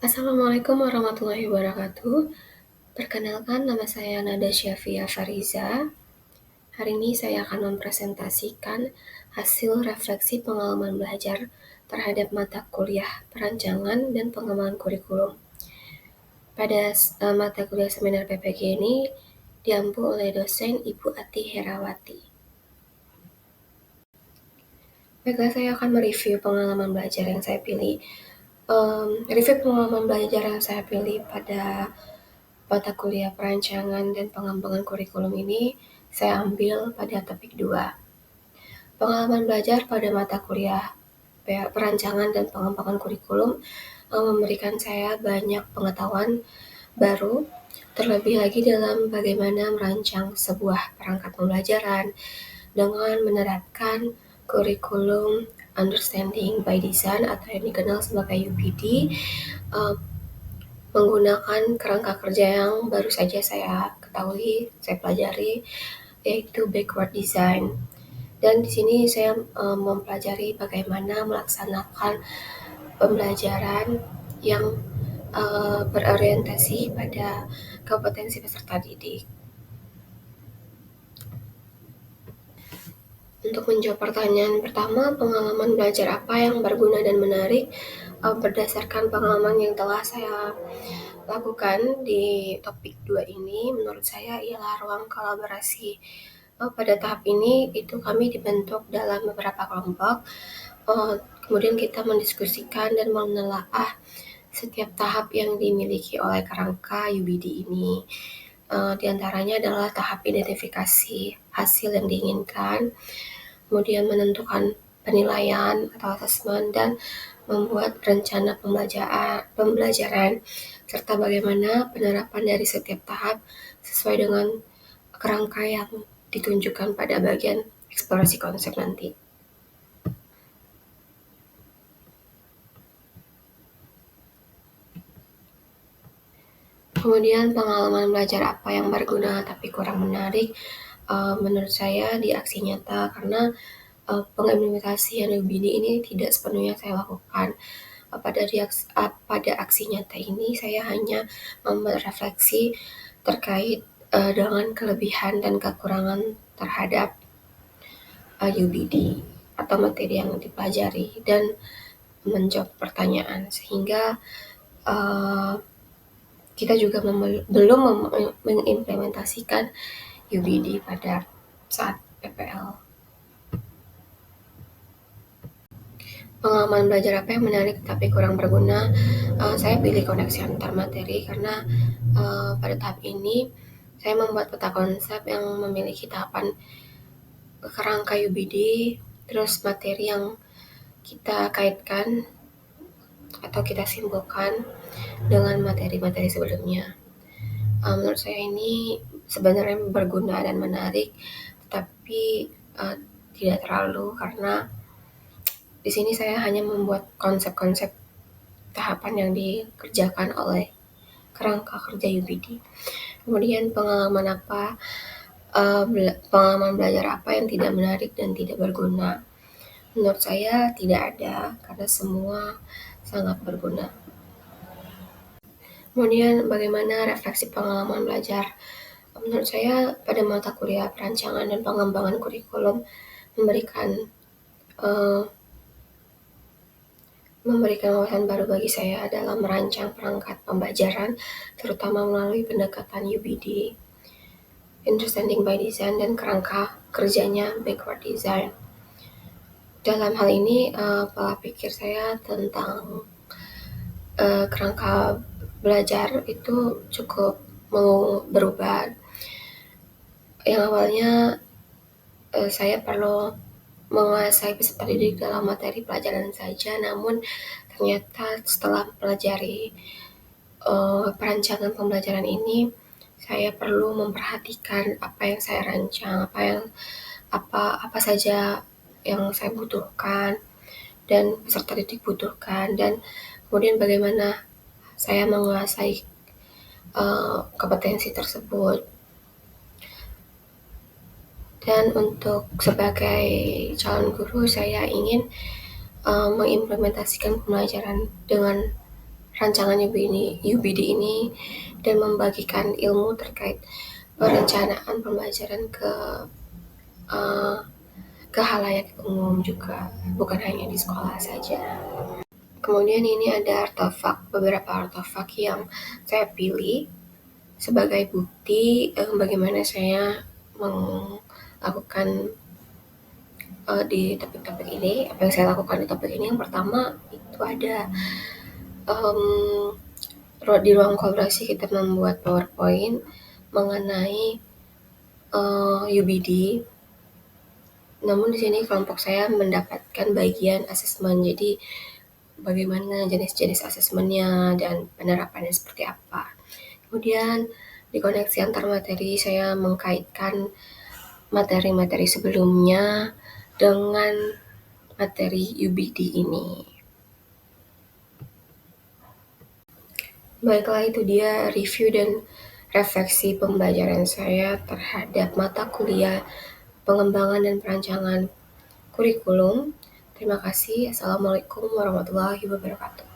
Assalamualaikum warahmatullahi wabarakatuh. Perkenalkan, nama saya Nada Syafia Fariza. Hari ini saya akan mempresentasikan hasil refleksi pengalaman belajar terhadap mata kuliah perancangan dan pengembangan kurikulum. Pada mata kuliah seminar PPG ini diampu oleh dosen Ibu Ati Herawati. Baiklah, saya akan mereview pengalaman belajar yang saya pilih. Review pengalaman belajar yang saya pilih pada mata kuliah perancangan dan pengembangan kurikulum ini saya ambil pada topik 2. Pengalaman belajar pada mata kuliah perancangan dan pengembangan kurikulum memberikan saya banyak pengetahuan baru, terlebih lagi dalam bagaimana merancang sebuah perangkat pembelajaran dengan menerapkan kurikulum Understanding by Design atau yang dikenal sebagai UPD, menggunakan kerangka kerja yang baru saja saya ketahui, saya pelajari, yaitu backward design. Dan di sini saya mempelajari bagaimana melaksanakan pembelajaran yang berorientasi pada kompetensi peserta didik. Untuk menjawab pertanyaan pertama, pengalaman belajar apa yang berguna dan menarik berdasarkan pengalaman yang telah saya lakukan di topik 2 ini, menurut saya ialah ruang kolaborasi. Pada tahap ini itu kami dibentuk dalam beberapa kelompok, kemudian kita mendiskusikan dan menelaah setiap tahap yang dimiliki oleh kerangka UBD ini. Di antaranya adalah tahap identifikasi hasil yang diinginkan, kemudian menentukan penilaian atau asesmen, dan membuat rencana pembelajaran, serta bagaimana penerapan dari setiap tahap sesuai dengan kerangka yang ditunjukkan pada bagian eksplorasi konsep nanti. Kemudian pengalaman belajar apa yang berguna tapi kurang menarik, menurut saya di aksi nyata, karena pengimplementasian UBD ini tidak sepenuhnya saya lakukan. Pada aksi nyata ini saya hanya merefleksi terkait dengan kelebihan dan kekurangan terhadap UBD atau materi yang dipelajari dan menjawab pertanyaan, sehingga kita juga belum mengimplementasikan UBD pada saat PPL. Pengalaman belajar apa yang menarik tapi kurang berguna? Saya pilih koneksi antar materi karena pada tahap ini saya membuat peta konsep yang memiliki tahapan kerangka UBD, terus materi yang kita kaitkan atau kita simpulkan dengan materi-materi sebelumnya. Menurut saya ini sebenarnya berguna dan menarik, tapi tidak terlalu, karena di sini saya hanya membuat konsep-konsep tahapan yang dikerjakan oleh kerangka kerja UBD. Kemudian pengalaman belajar apa yang tidak menarik dan tidak berguna? Menurut saya tidak ada, karena semua sangat berguna. Kemudian bagaimana refleksi pengalaman belajar? Menurut saya pada mata kuliah perancangan dan pengembangan kurikulum memberikan wawasan baru bagi saya dalam merancang perangkat pembelajaran, terutama melalui pendekatan UBD, Understanding by Design, dan kerangka kerjanya backward design. Dalam hal ini, pola pikir saya tentang kerangka belajar itu cukup berubah. Yang awalnya saya perlu menguasai peserta didik dalam materi pelajaran saja, namun ternyata setelah mempelajari perancangan pembelajaran ini, saya perlu memperhatikan apa yang saya rancang, apa saja yang saya butuhkan dan peserta didik butuhkan, dan kemudian bagaimana saya menguasai kompetensi tersebut. Dan untuk sebagai calon guru, saya ingin mengimplementasikan pembelajaran dengan rancangan UBD ini dan membagikan ilmu terkait perencanaan pembelajaran uh, ke halayak umum juga, bukan hanya di sekolah saja. Kemudian ini ada beberapa artefak yang saya pilih sebagai bukti bagaimana saya melakukan di topik-topik ini, apa yang saya lakukan di topik ini. Yang pertama itu ada um, di ruang kolaborasi kita membuat PowerPoint mengenai UBD. Namun di sini kelompok saya mendapatkan bagian asesmen. Jadi bagaimana jenis-jenis asesmennya dan penerapannya seperti apa. Kemudian di koneksi antar materi saya mengkaitkan materi-materi sebelumnya dengan materi UBD ini. Baiklah, itu dia review dan refleksi pembelajaran saya terhadap mata kuliah pengembangan dan perancangan kurikulum. Terima kasih. Assalamualaikum warahmatullahi wabarakatuh.